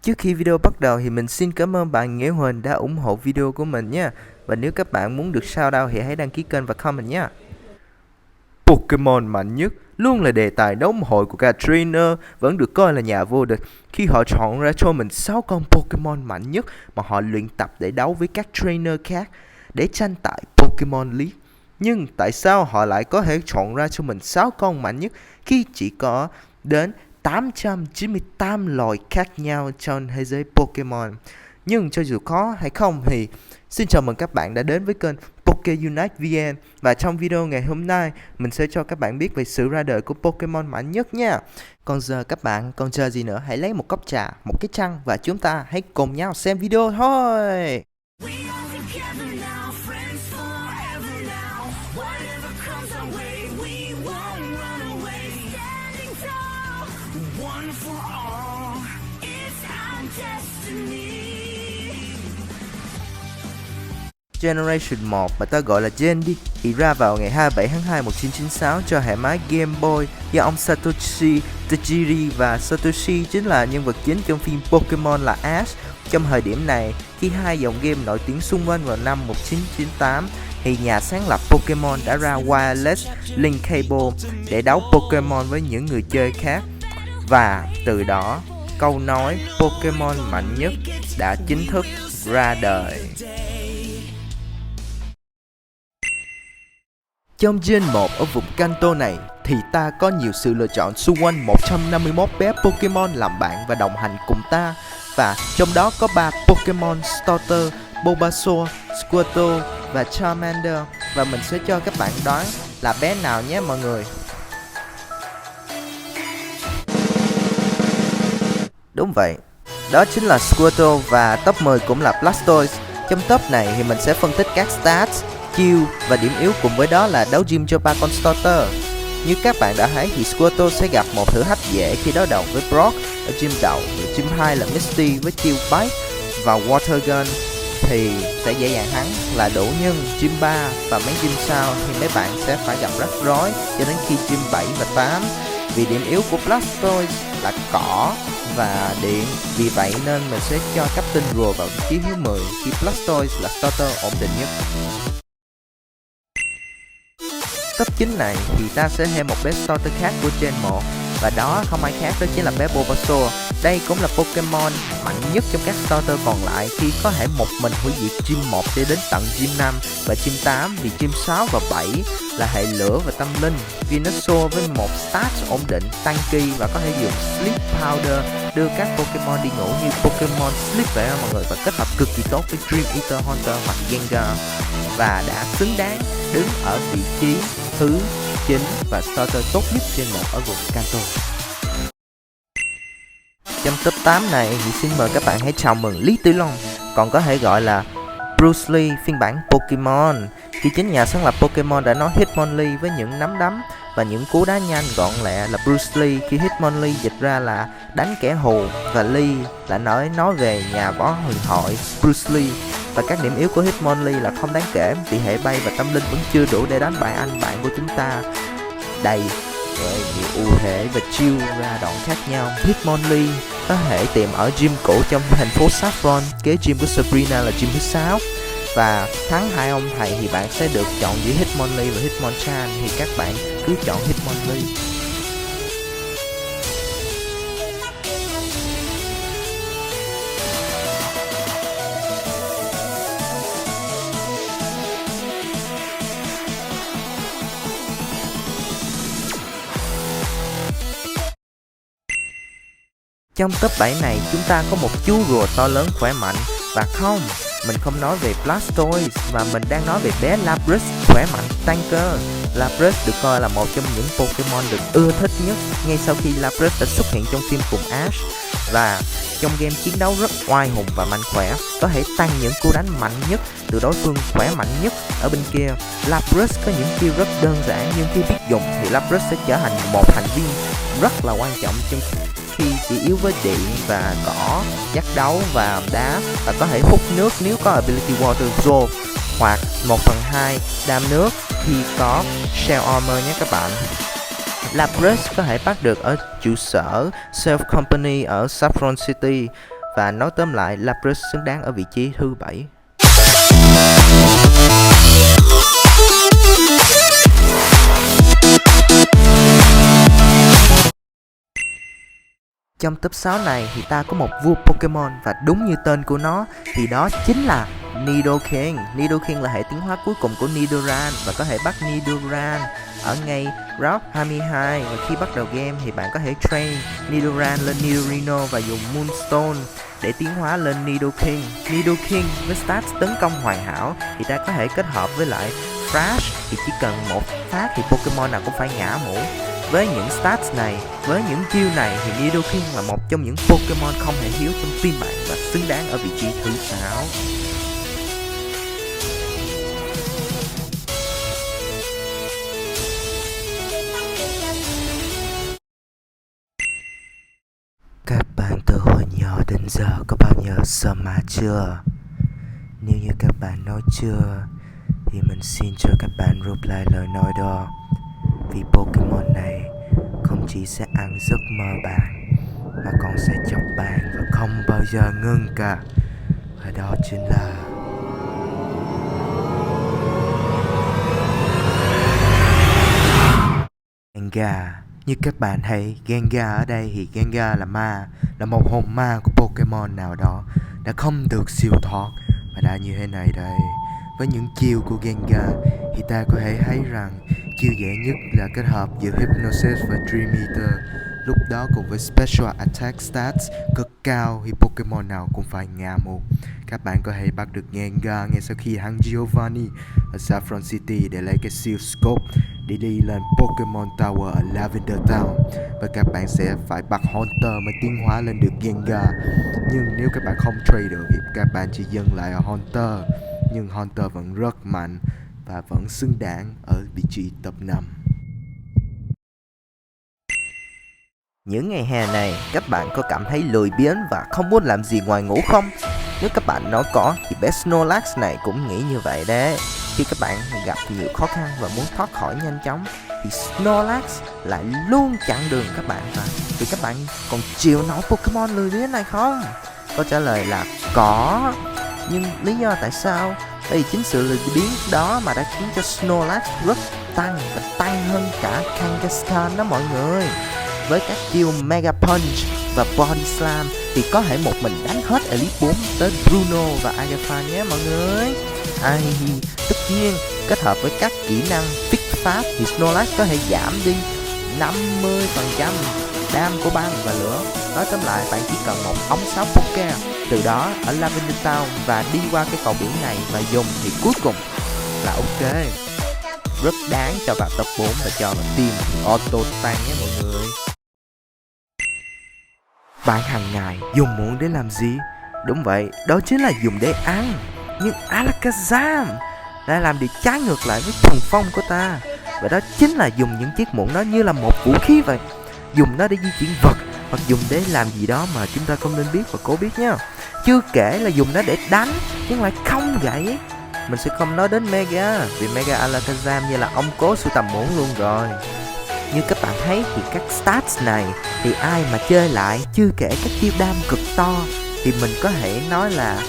Trước khi video bắt đầu thì mình xin cảm ơn bạn Nghĩa Huỳnh đã ủng hộ video của mình nha. Và nếu các bạn muốn được shoutout thì hãy đăng ký kênh và comment nha. Pokemon mạnh nhất luôn là đề tài nóng hổi của các trainer vẫn được coi là nhà vô địch khi họ chọn ra cho mình 6 con Pokemon mạnh nhất mà họ luyện tập để đấu với các trainer khác để tranh tại Pokemon League. Nhưng tại sao họ lại có thể chọn ra cho mình 6 con mạnh nhất khi chỉ có đến 898 loài khác nhau trong thế giới Pokemon? Nhưng cho dù có hay không thì xin chào mừng các bạn đã đến với kênh PokeUnite VN. Và trong video ngày hôm nay mình sẽ cho các bạn biết về sự ra đời của Pokemon mạnh nhất nha. Còn giờ các bạn còn chờ gì nữa, hãy lấy một cốc trà, một cái chăn và chúng ta hãy cùng nhau xem video thôi. Generation 1 mà ta gọi là Gen đi thì ra vào ngày 27 tháng 2 1996 cho hệ máy Game Boy do ông Satoshi Tajiri, và Satoshi chính là nhân vật chính trong phim Pokemon là Ash. Trong thời điểm này, khi hai dòng game nổi tiếng xung quanh vào năm 1998 thì nhà sáng lập Pokemon đã ra Wireless Link Cable để đấu Pokemon với những người chơi khác. Và từ đó, câu nói Pokemon mạnh nhất đã chính thức ra đời. Trong Gen 1 ở vùng Kanto này thì ta có nhiều sự lựa chọn xung quanh 151 bé Pokemon làm bạn và đồng hành cùng ta. Và trong đó có 3 Pokemon Starter, Bulbasaur, Squirtle và Charmander. Và mình sẽ cho các bạn đoán là bé nào nhé mọi người. Đúng vậy, đó chính là Squirtle và top 10 cũng là Blastoise. Trong top này thì mình sẽ phân tích các stats, chiêu và điểm yếu, cùng với đó là đấu gym cho 3 con starter. Như các bạn đã thấy thì Squirtle sẽ gặp một thử thách dễ khi đối đầu với Brock ở gym đầu, và gym 2 là Misty với chiêu Bite và Water Gun thì sẽ dễ dàng thắng là đủ. Nhưng gym 3 và mấy gym sau thì mấy bạn sẽ phải gặp rắc rối cho đến khi gym 7 và 8, vì điểm yếu của Blastoise là cỏ và điện. Vì vậy nên mình sẽ cho Captain Rùa vào vị trí thứ 10 khi Blastoise là starter ổn định nhất. Top 9 này thì ta sẽ thêm một bé starter khác của Gen 1, và đó không ai khác đó chính là bé Bulbasaur. Đây cũng là Pokemon mạnh nhất trong các starter còn lại khi có thể một mình hủy diệt Gym 1 cho đến tận Gym 5 và Gym 8, vì Gym 6 và 7 là hệ lửa và tâm linh. Venusaur với một stats ổn định, tăng kỳ và có thể dùng Sleep Powder đưa các Pokemon đi ngủ như Pokemon Sleep vậy mọi người, và kết hợp cực kỳ tốt với Dream Eater Haunter hoặc Gengar, và đã xứng đáng đứng ở vị trí thứ 9 và starter tốt nhất trên một ở vùng Kanto. Trong top 8 này thì xin mời các bạn hãy chào mừng Lý Tử Long, còn có thể gọi là Bruce Lee phiên bản Pokemon, khi chính nhà sáng lập Pokemon đã nói Hitmonlee với những nắm đấm và những cú đá nhanh gọn lẹ là Bruce Lee, khi Hitmonlee dịch ra là đánh kẻ thù, và Lee là nói về nhà võ huyền thoại Bruce Lee. Và các điểm yếu của Hitmonlee là không đáng kể, vì hệ bay và tâm linh vẫn chưa đủ để đánh bại anh bạn của chúng ta. Đầy nhiều ưu thế và chiêu ra đoạn khác nhau. Hitmonlee có thể tìm ở gym cũ trong thành phố Saffron, kế gym của Sabrina là gym thứ 6. Và thắng hai ông thầy thì bạn sẽ được chọn giữa Hitmonlee và Hitmonchan, thì các bạn cứ chọn Hitmonlee. Trong top 7 này chúng ta có một chú rùa to lớn khỏe mạnh, và không, mình không nói về Blastoise mà mình đang nói về bé Lapras khỏe mạnh tanker. Lapras được coi là một trong những Pokemon được ưa thích nhất ngay sau khi Lapras đã xuất hiện trong phim cùng Ash, và trong game chiến đấu rất oai hùng và mạnh khỏe, có thể tăng những cú đánh mạnh nhất từ đối phương khỏe mạnh nhất ở bên kia. Lapras có những chiêu rất đơn giản, nhưng khi biết dùng thì Lapras sẽ trở thành một thành viên rất là quan trọng trong khi chỉ yếu với điện và cỏ, giác đấu và đá, và có thể hút nước nếu có ability Water Absorb, hoặc 1/2 đam nước khi có Shell Armor nhé các bạn. Lapras có thể bắt được ở trụ sở Self Company ở Saffron City, Và nói tóm lại, Lapras xứng đáng ở vị trí thứ 7. Trong top 6 này thì ta có một vua Pokemon, và đúng như tên của nó thì đó chính là Nidoking. Nidoking là hệ tiến hóa cuối cùng của Nidoran và có thể bắt Nidoran ở ngay Route 22. Và khi bắt đầu game thì bạn có thể train Nidoran lên Nidorino và dùng Moonstone để tiến hóa lên Nidoking. Nidoking với stats tấn công hoàn hảo thì ta có thể kết hợp với lại Flash, thì chỉ cần một phát thì Pokemon nào cũng phải ngã mũ. Với những stats này, với những chiêu này thì Nidoking là một trong những Pokemon không hề yếu trong team bạn và xứng đáng ở vị trí thứ 6. Các bạn từ hồi nhỏ đến giờ có bao giờ Soma chưa? Nếu như các bạn nói chưa thì mình xin cho các bạn reply lời nói đó. Vì Pokemon này không chỉ sẽ ăn giấc mơ bạn mà còn sẽ chọc bạn và không bao giờ ngưng cả. Và đó chính là Gengar. Như các bạn thấy, Gengar ở đây thì Gengar là ma, là một hồn ma của Pokemon nào đó đã không được siêu thoát. Và đã như thế này đây, với những chiêu của Gengar thì ta có thể thấy rằng chiêu dễ nhất là kết hợp giữa Hypnosis và Dream Eater. Lúc đó cùng với Special Attack Stats cực cao thì Pokemon nào cũng phải ngã mũ. Các bạn có thể bắt được Gengar ngay sau khi hắn Giovanni ở Saffron City để lấy cái Seal Scope để đi lên Pokemon Tower ở Lavender Town. Và các bạn sẽ phải bắt Haunter mới tiến hóa lên được Gengar. Nhưng nếu các bạn không trade được thì các bạn chỉ dừng lại ở Haunter. Nhưng Haunter vẫn rất mạnh và vẫn xứng đáng ở vị trí top 5. Những ngày hè này, các bạn có cảm thấy lười biếng và không muốn làm gì ngoài ngủ không? Nếu các bạn nói có thì bé Snorlax này cũng nghĩ như vậy đấy. Khi các bạn gặp nhiều khó khăn và muốn thoát khỏi nhanh chóng thì Snorlax lại luôn chặn đường các bạn. Và vì các bạn còn chịu nổi Pokemon lười biếng này không? Câu trả lời là có. Nhưng lý do tại sao? Bởi vì chính sự lười biếng đó mà đã khiến cho Snorlax rất tăng và tăng hơn cả Kangaskhan đó mọi người. Với các chiêu Mega Punch và Body Slam thì có thể một mình đánh hết Elite 4 tới Bruno và Agatha nhé mọi người. Tất nhiên kết hợp với các kỹ năng Fix Fast thì Snorlax có thể giảm đi 50% đam của băng và lửa. Nói tóm lại, bạn chỉ cần một ống sáo Poké từ đó ở Lavender Town và đi qua cái cầu biển này và dùng thì cuối cùng là ok. Rất đáng cho vào top 4 và cho vào team auto tăng nhé mọi người. Bạn hàng ngày dùng muỗng để làm gì? Đúng vậy, đó chính là dùng để ăn. Nhưng Alakazam lại làm điều trái ngược lại với thuần phong của ta. Và đó chính là dùng những chiếc muỗng đó như là một vũ khí vậy. Dùng nó để di chuyển vật hoặc dùng để làm gì đó mà chúng ta không nên biết và cố biết nha. Chưa kể là dùng nó để đánh nhưng lại không gãy. Mình sẽ không nói đến Mega vì Mega Alakazam như là ông cố sưu tầm muỗng luôn rồi. Như các bạn thấy thì các stats này thì ai mà chơi lại chưa kể các chiêu đam cực to thì mình có thể nói là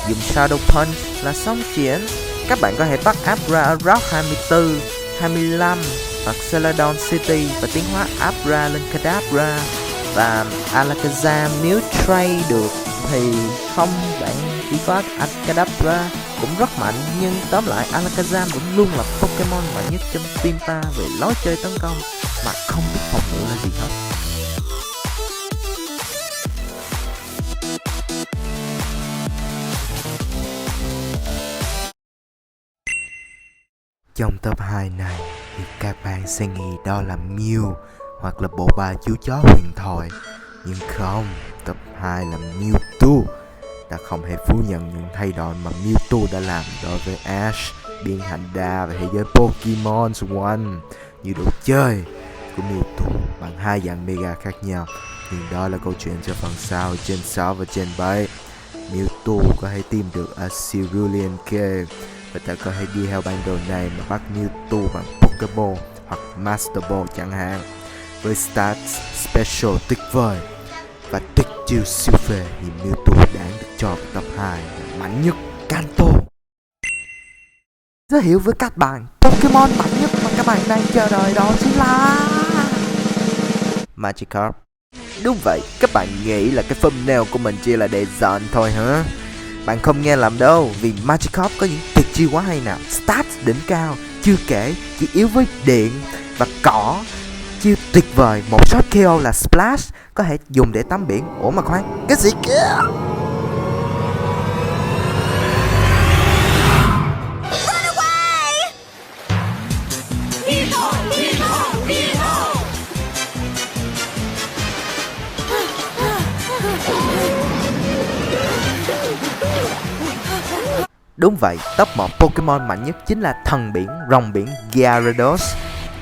dùng Shadow Punch là xong chuyện. Các bạn có thể bắt Abra ở Route 24, 25 hoặc Celadon City và tiến hóa Abra lên Kadabra. Và Alakazam nếu trade được thì không, bạn chỉ có Kadabra cũng rất mạnh. Nhưng tóm lại Alakazam vẫn luôn là Pokemon mạnh nhất trong team ta về lối chơi tấn công mà không biết phòng ngự là gì hết. Trong top 2 này thì các bạn sẽ nghĩ đó là Mew hoặc là bộ ba chú chó huyền thoại. Nhưng không, top 2 là Mewtwo. Ta không hề phủ nhận những thay đổi mà Mewtwo đã làm đối với Ash, biến thành đa và thế giới Pokemon One như đồ chơi của Mewtwo bằng hai dạng Mega khác nhau. Nhưng đó là câu chuyện cho phần sau, trên 6 và trên 7. Mewtwo có thể tìm được ở Cerulean Cave và ta có thể đi theo bản đồ này mà bắt Mewtwo bằng Pokeball hoặc Master Ball chẳng hạn. Với stats special tuyệt vời và tuyệt chiêu siêu phê như Mewtwo đáng được cho vào top 2 là mạnh nhất Kanto. Giới thiệu với các bạn, Pokemon mạnh nhất mà các bạn đang chờ đợi đó chính là Magikarp. Đúng vậy, các bạn nghĩ là cái thumbnail của mình chỉ là để giận thôi hả? Bạn không nghe lầm đâu, vì Magikarp có những tuyệt chiêu quá hay nào. Stats đỉnh cao, chưa kể chỉ yếu với điện và cỏ. Chiêu tuyệt vời, một shot KO là Splash, có thể dùng để tắm biển. Ủa mà khoan, cái gì kia? Đúng vậy, top 1 Pokemon mạnh nhất chính là thần biển, rồng biển Gyarados.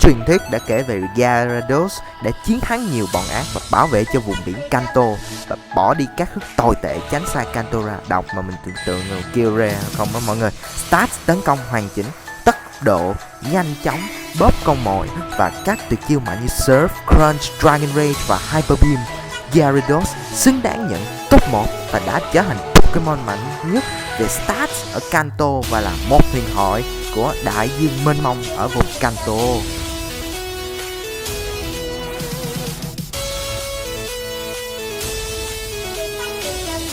Truyền thuyết đã kể về Gyarados đã chiến thắng nhiều bọn ác và bảo vệ cho vùng biển Kanto và bỏ đi các thức tồi tệ tránh xa Kanto ra. Đọc mà mình tưởng tượng người kêu ra không á mọi người. Stats tấn công hoàn chỉnh, tốc độ, nhanh chóng, bóp con mồi và các tuyệt chiêu mạnh như Surf, Crunch, Dragon Rage và Hyper Beam. Gyarados xứng đáng nhận top 1 và đã trở thành Pokemon mạnh nhất về stats ở Kanto và là một huyền thoại của đại dương mênh mông ở vùng Kanto.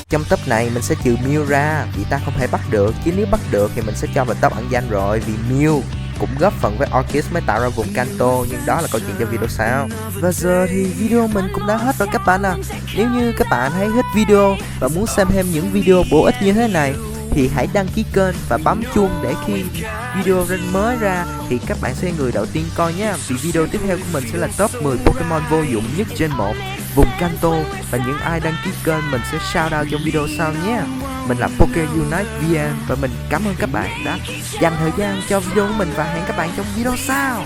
Trong top này mình sẽ trừ Mew ra vì ta không thể bắt được, chứ nếu bắt được thì mình sẽ cho vào top ẩn danh rồi, vì Mew cũng góp phần với Orchis mới tạo ra vùng Kanto, nhưng đó là câu chuyện cho video sau. Và giờ thì video mình cũng đã hết rồi các bạn à. Nếu như các bạn thấy thích video và muốn xem thêm những video bổ ích như thế này thì hãy đăng ký kênh và bấm chuông để khi video mới ra thì các bạn sẽ người đầu tiên coi nhé. Vì video tiếp theo của mình sẽ là top 10 Pokemon vô dụng nhất trên một vùng Kanto, và những ai đăng ký kênh mình sẽ shout out trong video sau nhé. Mình là PokeUnite VN và mình cảm ơn các bạn đã dành thời gian cho video của mình, và hẹn các bạn trong video sau.